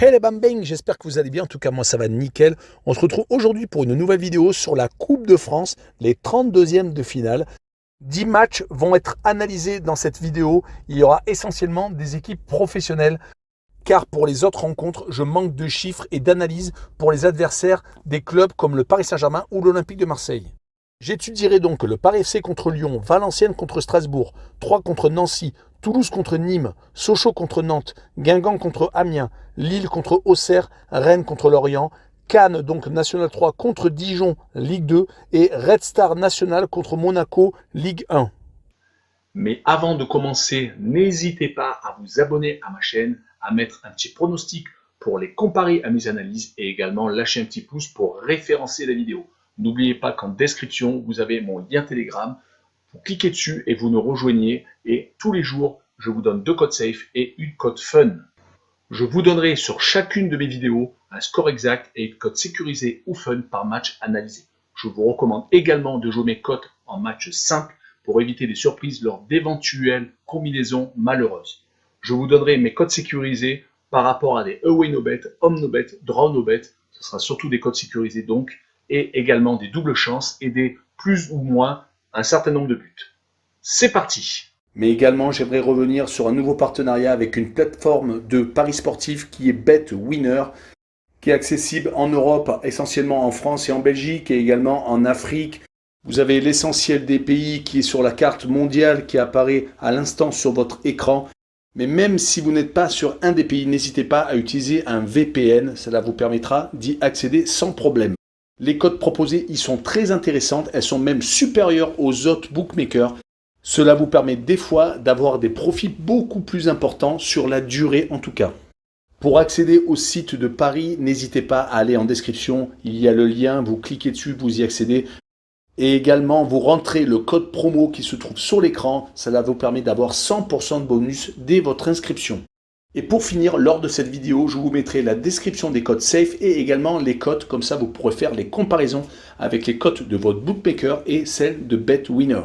Hey les bambins, j'espère que vous allez bien, en tout cas moi ça va nickel. On se retrouve aujourd'hui pour une nouvelle vidéo sur la Coupe de France, les 32e de finale. 10 matchs vont être analysés dans cette vidéo. Il y aura essentiellement des équipes professionnelles, car pour les autres rencontres, je manque de chiffres et d'analyses pour les adversaires des clubs comme le Paris Saint-Germain ou l'Olympique de Marseille. J'étudierai donc le Paris FC contre Lyon, Valenciennes contre Strasbourg, Troyes contre Nancy, Toulouse contre Nîmes, Sochaux contre Nantes, Guingamp contre Amiens, Lille contre Auxerre, Rennes contre Lorient, Cannes donc National 3 contre Dijon, Ligue 2 et Red Star National contre Monaco, Ligue 1. Mais avant de commencer, n'hésitez pas à vous abonner à ma chaîne, à mettre un petit pronostic pour les comparer à mes analyses et également lâcher un petit pouce pour référencer la vidéo. N'oubliez pas qu'en description, vous avez mon lien Telegram. Vous cliquez dessus et vous nous rejoignez. Et tous les jours, je vous donne 2 codes safe et une code fun. Je vous donnerai sur chacune de mes vidéos un score exact et une cote sécurisée ou fun par match analysé. Je vous recommande également de jouer mes cotes en match simple pour éviter des surprises lors d'éventuelles combinaisons malheureuses. Je vous donnerai mes codes sécurisés par rapport à des away no bet, home no bet, draw no bet. Ce sera surtout des codes sécurisés donc, et également des doubles chances et des plus ou moins un certain nombre de buts. C'est parti! Mais également, j'aimerais revenir sur un nouveau partenariat avec une plateforme de paris sportifs qui est BetWinner, qui est accessible en Europe, essentiellement en France et en Belgique, et également en Afrique. Vous avez l'essentiel des pays qui est sur la carte mondiale qui apparaît à l'instant sur votre écran. Mais même si vous n'êtes pas sur un des pays, n'hésitez pas à utiliser un VPN. Cela vous permettra d'y accéder sans problème. Les cotes proposées y sont très intéressantes. Elles sont même supérieures aux autres bookmakers. Cela vous permet des fois d'avoir des profits beaucoup plus importants sur la durée en tout cas. Pour accéder au site de Paris, n'hésitez pas à aller en description. Il y a le lien, vous cliquez dessus, vous y accédez. Et également, vous rentrez le code promo qui se trouve sur l'écran. Cela vous permet d'avoir 100% de bonus dès votre inscription. Et pour finir, lors de cette vidéo, je vous mettrai la description des codes safe et également les cotes. Comme ça, vous pourrez faire les comparaisons avec les cotes de votre bookmaker et celles de BetWinner.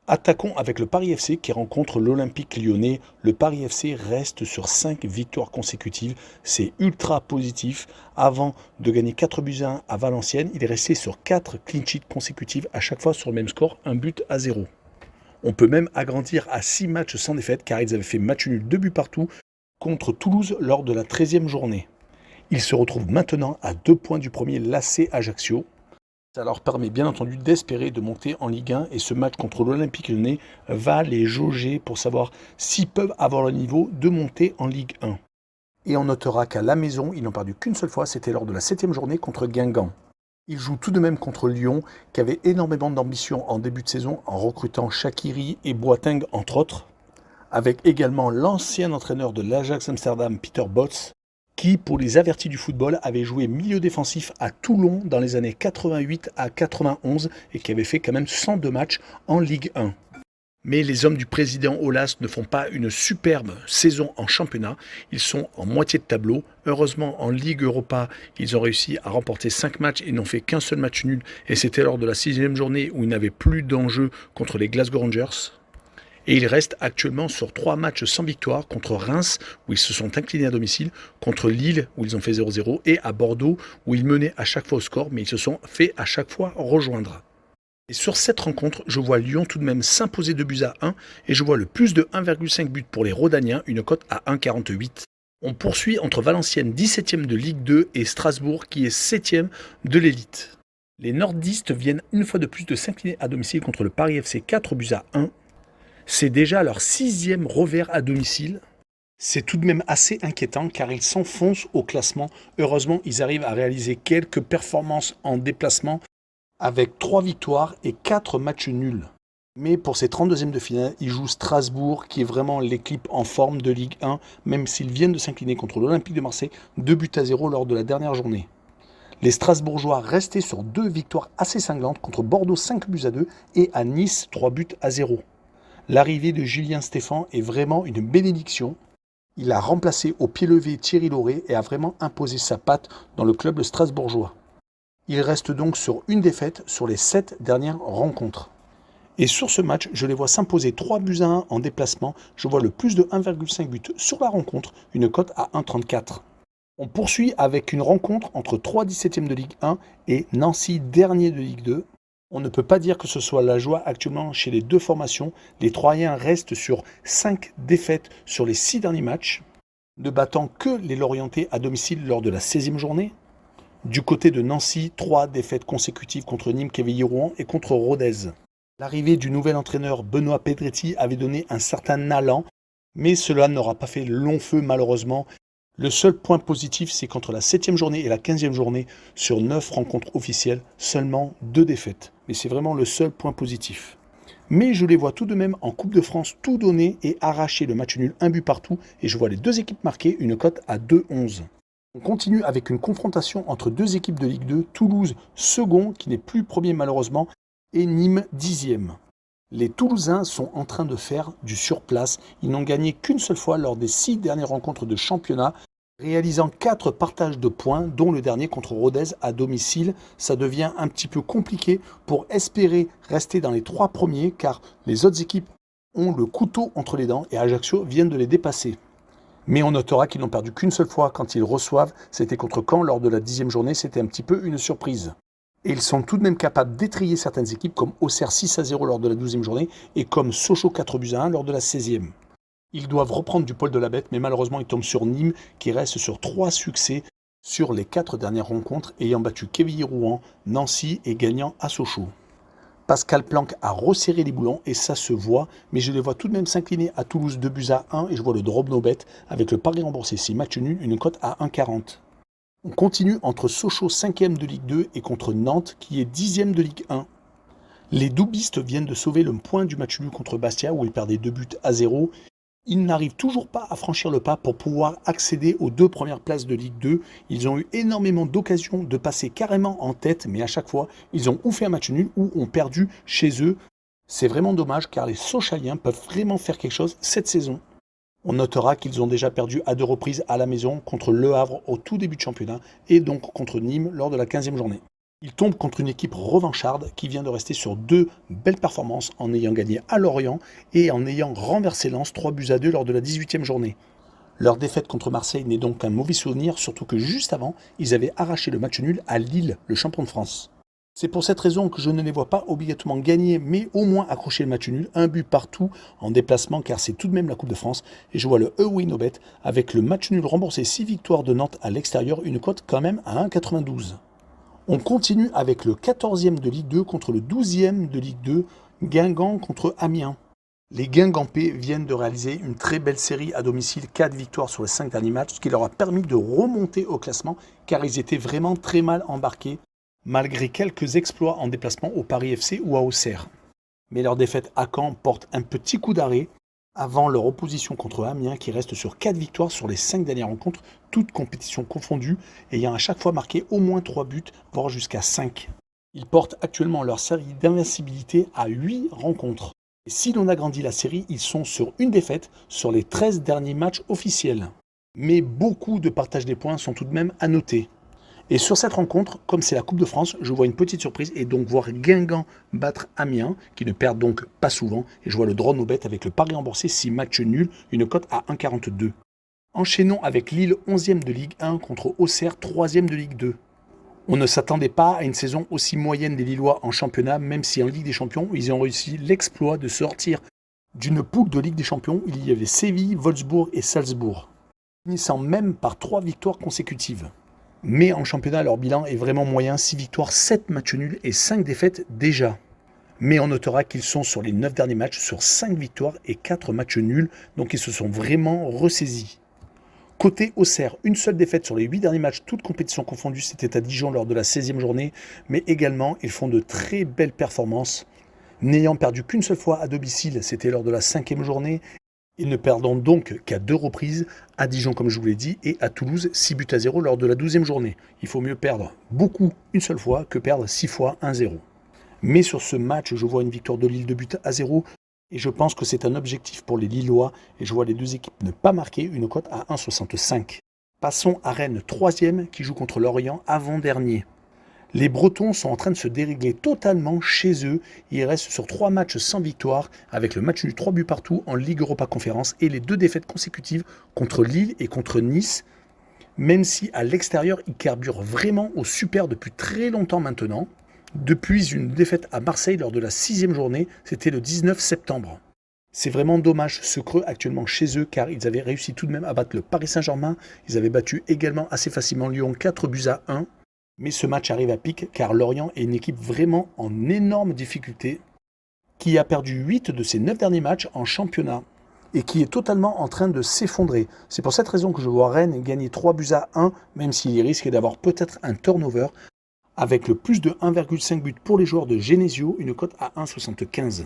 Attaquons avec le Paris FC qui rencontre l'Olympique Lyonnais. Le Paris FC reste sur 5 victoires consécutives. C'est ultra positif. Avant de gagner 4-1 à Valenciennes, il est resté sur 4 clean sheets consécutives, à chaque fois sur le même score, 1-0. On peut même agrandir à 6 matchs sans défaite car ils avaient fait match nul 2 buts partout contre Toulouse lors de la 13e journée. Ils se retrouvent maintenant à 2 points du premier l'AC Ajaccio. Ça leur permet bien entendu d'espérer de monter en Ligue 1 et ce match contre l'Olympique Lyonnais va les jauger pour savoir s'ils peuvent avoir le niveau de monter en Ligue 1. Et on notera qu'à la maison, ils n'ont perdu qu'une seule fois, c'était lors de la 7e journée contre Guingamp. Ils jouent tout de même contre Lyon, qui avait énormément d'ambition en début de saison en recrutant Shaqiri et Boateng entre autres, avec également l'ancien entraîneur de l'Ajax Amsterdam, Peter Bosz, qui, pour les avertis du football, avait joué milieu défensif à Toulon dans les années 88 à 91 et qui avait fait quand même 102 matchs en Ligue 1. Mais les hommes du président Aulas ne font pas une superbe saison en championnat. Ils sont en moitié de tableau. Heureusement, en Ligue Europa, ils ont réussi à remporter 5 matchs et n'ont fait qu'un seul match nul. Et c'était lors de la 6e journée où ils n'avaient plus d'enjeu contre les Glasgow Rangers. Et ils restent actuellement sur 3 matchs sans victoire contre Reims, où ils se sont inclinés à domicile, contre Lille, où ils ont fait 0-0, et à Bordeaux, où ils menaient à chaque fois au score, mais ils se sont fait à chaque fois rejoindre. Et sur cette rencontre, je vois Lyon tout de même s'imposer 2-1, et je vois le plus de 1,5 buts pour les Rodaniens, une cote à 1,48. On poursuit entre Valenciennes 17e de Ligue 2 et Strasbourg qui est 7e de l'élite. Les nordistes viennent une fois de plus de s'incliner à domicile contre le Paris FC 4-1. C'est déjà leur 6e revers à domicile. C'est tout de même assez inquiétant car ils s'enfoncent au classement. Heureusement, ils arrivent à réaliser quelques performances en déplacement avec 3 victoires et 4 matchs nuls. Mais pour ces 32e de finale, ils jouent Strasbourg qui est vraiment l'équipe en forme de Ligue 1, même s'ils viennent de s'incliner contre l'Olympique de Marseille 2-0 lors de la dernière journée. Les Strasbourgeois restaient sur 2 victoires assez cinglantes contre Bordeaux 5-2 et à Nice 3-0. L'arrivée de Julien Stéphan est vraiment une bénédiction. Il a remplacé au pied levé Thierry Lauré et a vraiment imposé sa patte dans le club strasbourgeois. Il reste donc sur une défaite sur les 7 dernières rencontres. Et sur ce match, je les vois s'imposer 3-1 en déplacement. Je vois le plus de 1,5 but sur la rencontre, une cote à 1,34. On poursuit avec une rencontre entre 3 17e de Ligue 1 et Nancy, dernier de Ligue 2. On ne peut pas dire que ce soit la joie actuellement chez les deux formations. Les Troyens restent sur 5 défaites sur les 6 derniers matchs, ne battant que les Lorientais à domicile lors de la 16e journée. Du côté de Nancy, 3 défaites consécutives contre Nîmes, Quevilly-Rouen et contre Rodez. L'arrivée du nouvel entraîneur Benoît Pedretti avait donné un certain allant, mais cela n'aura pas fait long feu malheureusement. Le seul point positif, c'est qu'entre la 7e journée et la 15e journée, sur 9 rencontres officielles, seulement 2 défaites. Mais c'est vraiment le seul point positif. Mais je les vois tout de même en Coupe de France tout donner et arracher le match nul, un but partout, et je vois les deux équipes marquer une cote à 2,11. On continue avec une confrontation entre deux équipes de Ligue 2, Toulouse second, qui n'est plus premier malheureusement, et Nîmes 10e. Les Toulousains sont en train de faire du surplace. Ils n'ont gagné qu'une seule fois lors des 6 dernières rencontres de championnat, réalisant 4 partages de points, dont le dernier contre Rodez à domicile. Ça devient un petit peu compliqué pour espérer rester dans les 3 premiers, car les autres équipes ont le couteau entre les dents et Ajaccio vient de les dépasser. Mais on notera qu'ils n'ont perdu qu'une seule fois quand ils reçoivent. C'était contre Caen lors de la 10e journée. C'était un petit peu une surprise. Et ils sont tout de même capables d'étrier certaines équipes comme Auxerre 6-0 lors de la 12e journée et comme Sochaux 4-1 lors de la 16e. Ils doivent reprendre du poil de la bête, mais malheureusement ils tombent sur Nîmes qui reste sur 3 succès sur les 4 dernières rencontres, ayant battu Quevilly-Rouen, Nancy et gagnant à Sochaux. Pascal Planck a resserré les boulons et ça se voit, mais je les vois tout de même s'incliner à Toulouse 2-1 et je vois le drop no bet avec le pari remboursé 6 matchs nuls, une cote à 1,40. On continue entre Sochaux 5e de Ligue 2 et contre Nantes qui est 10e de Ligue 1. Les doubistes viennent de sauver le point du match nul contre Bastia où ils perdaient 2-0. Ils n'arrivent toujours pas à franchir le pas pour pouvoir accéder aux 2 premières places de Ligue 2. Ils ont eu énormément d'occasions de passer carrément en tête, mais à chaque fois, ils ont ou fait un match nul ou ont perdu chez eux. C'est vraiment dommage car les Sochaliens peuvent vraiment faire quelque chose cette saison. On notera qu'ils ont déjà perdu à 2 reprises à la maison contre Le Havre au tout début de championnat et donc contre Nîmes lors de la 15e journée. Ils tombent contre une équipe revancharde qui vient de rester sur 2 belles performances en ayant gagné à Lorient et en ayant renversé Lens 3-2 lors de la 18e journée. Leur défaite contre Marseille n'est donc qu'un mauvais souvenir, surtout que juste avant, ils avaient arraché le match nul à Lille, le champion de France. C'est pour cette raison que je ne les vois pas obligatoirement gagner, mais au moins accrocher le match nul, un but partout en déplacement, car c'est tout de même la Coupe de France. Et je vois le E-Win au bet avec le match nul remboursé 6 victoires de Nantes à l'extérieur, une cote quand même à 1,92. On continue avec le 14e de Ligue 2 contre le 12e de Ligue 2, Guingamp contre Amiens. Les Guingampais viennent de réaliser une très belle série à domicile, 4 victoires sur les 5 derniers matchs, ce qui leur a permis de remonter au classement, car ils étaient vraiment très mal embarqués, malgré quelques exploits en déplacement au Paris FC ou à Auxerre. Mais leur défaite à Caen porte un petit coup d'arrêt avant leur opposition contre Amiens qui reste sur 4 victoires sur les 5 dernières rencontres, toutes compétitions confondues, ayant à chaque fois marqué au moins 3 buts, voire jusqu'à 5. Ils portent actuellement leur série d'invincibilité à 8 rencontres. Et si l'on agrandit la série, ils sont sur une défaite sur les 13 derniers matchs officiels. Mais beaucoup de partage des points sont tout de même à noter. Et sur cette rencontre, comme c'est la Coupe de France, je vois une petite surprise et donc voir Guingamp battre Amiens, qui ne perd donc pas souvent. Et je vois le draw no bet avec le pari remboursé 6 matchs nuls, une cote à 1,42. Enchaînons avec Lille 11e de Ligue 1 contre Auxerre 3e de Ligue 2. On ne s'attendait pas à une saison aussi moyenne des Lillois en championnat, même si en Ligue des Champions, ils ont réussi l'exploit de sortir d'une poule de Ligue des Champions. Il y avait Séville, Wolfsburg et Salzbourg, finissant même par 3 victoires consécutives. Mais en championnat, leur bilan est vraiment moyen, 6 victoires, 7 matchs nuls et 5 défaites déjà. Mais on notera qu'ils sont sur les 9 derniers matchs sur 5 victoires et 4 matchs nuls, donc ils se sont vraiment ressaisis. Côté Auxerre, une seule défaite sur les 8 derniers matchs, toutes compétitions confondues, c'était à Dijon lors de la 16e journée, mais également ils font de très belles performances. N'ayant perdu qu'une seule fois à domicile, c'était lors de la 5e journée, ils ne perdant donc qu'à 2 reprises, à Dijon comme je vous l'ai dit, et à Toulouse 6-0 lors de la 12e journée. Il faut mieux perdre beaucoup une seule fois que perdre 6 fois 1-0. Mais sur ce match, je vois une victoire de Lille 2-0, et je pense que c'est un objectif pour les Lillois, et je vois les deux équipes ne pas marquer, une cote à 1,65. Passons à Rennes 3e qui joue contre Lorient avant-dernier. Les Bretons sont en train de se dérégler totalement chez eux. Ils restent sur 3 matchs sans victoire, avec le match nul 3 buts partout en Ligue Europa Conférence et les 2 défaites consécutives contre Lille et contre Nice. même si à l'extérieur, il carbure vraiment au super depuis très longtemps maintenant, depuis une défaite à Marseille lors de la 6e journée, c'était le 19 septembre. C'est vraiment dommage ce creux actuellement chez eux car ils avaient réussi tout de même à battre le Paris Saint-Germain, ils avaient battu également assez facilement Lyon 4-1, mais ce match arrive à pic car Lorient est une équipe vraiment en énorme difficulté, qui a perdu 8 de ses 9 derniers matchs en championnat et qui est totalement en train de s'effondrer. C'est pour cette raison que je vois Rennes gagner 3-1, même s'il risque d'avoir peut-être un turnover, avec le plus de 1,5 but pour les joueurs de Genesio, une cote à 1,75.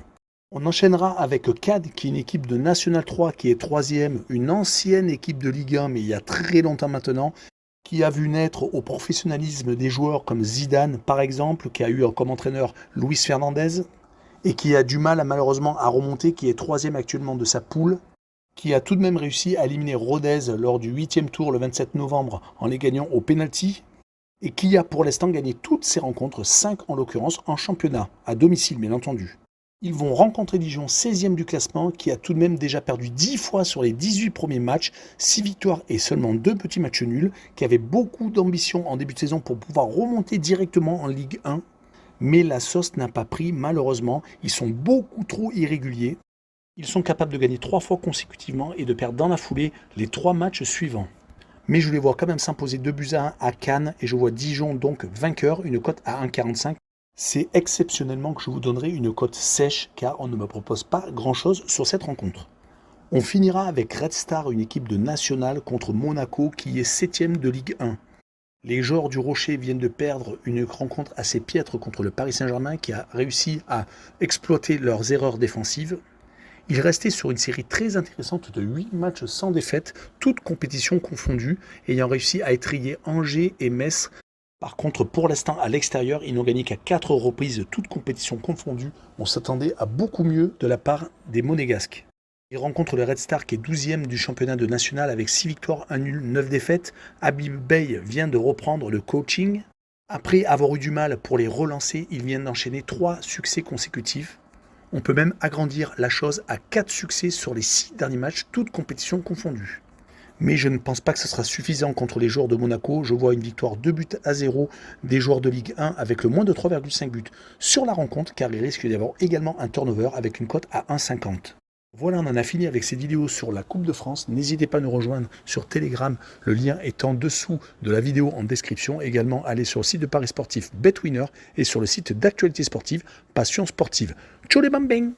On enchaînera avec CAD, qui est une équipe de National 3, qui est 3e, une ancienne équipe de Ligue 1, mais il y a très longtemps maintenant, qui a vu naître au professionnalisme des joueurs comme Zidane, par exemple, qui a eu comme entraîneur Luis Fernandez, et qui a du mal malheureusement à remonter, qui est 3e actuellement de sa poule, qui a tout de même réussi à éliminer Rodez lors du 8e tour le 27 novembre en les gagnant au pénalty, et qui a pour l'instant gagné toutes ses rencontres, 5 en l'occurrence, en championnat, à domicile bien entendu. Ils vont rencontrer Dijon, 16e du classement, qui a tout de même déjà perdu 10 fois sur les 18 premiers matchs, 6 victoires et seulement 2 petits matchs nuls, qui avait beaucoup d'ambition en début de saison pour pouvoir remonter directement en Ligue 1. Mais la sauce n'a pas pris, malheureusement, ils sont beaucoup trop irréguliers. Ils sont capables de gagner 3 fois consécutivement et de perdre dans la foulée les 3 matchs suivants. Mais je les vois quand même s'imposer 2-1 à Cannes et je vois Dijon donc vainqueur, une cote à 1,45. C'est exceptionnellement que je vous donnerai une cote sèche car on ne me propose pas grand-chose sur cette rencontre. On finira avec Red Star, une équipe de National contre Monaco qui est 7e de Ligue 1. Les joueurs du Rocher viennent de perdre une rencontre assez piètre contre le Paris Saint-Germain qui a réussi à exploiter leurs erreurs défensives. Ils restaient sur une série très intéressante de 8 matchs sans défaite, toutes compétitions confondues, ayant réussi à étriller Angers et Metz. Par contre, pour l'instant, à l'extérieur, ils n'ont gagné qu'à 4 reprises, toutes compétitions confondues. On s'attendait à beaucoup mieux de la part des Monégasques. Ils rencontrent le Red Star qui est 12e du championnat de national avec 6 victoires, 1 nul, 9 défaites. Habib Bey vient de reprendre le coaching. Après avoir eu du mal pour les relancer, ils viennent d'enchaîner 3 succès consécutifs. On peut même agrandir la chose à 4 succès sur les 6 derniers matchs, toutes compétitions confondues. Mais je ne pense pas que ce sera suffisant contre les joueurs de Monaco. Je vois une victoire 2-0 des joueurs de Ligue 1 avec le moins de 3,5 buts sur la rencontre, car il risque d'y avoir également un turnover avec une cote à 1,50. Voilà, on en a fini avec cette vidéo sur la Coupe de France. N'hésitez pas à nous rejoindre sur Telegram, le lien est en dessous de la vidéo en description. Également, allez sur le site de Paris Sportif BetWinner et sur le site d'actualité sportive Passion Sportive. Tchou les bambins!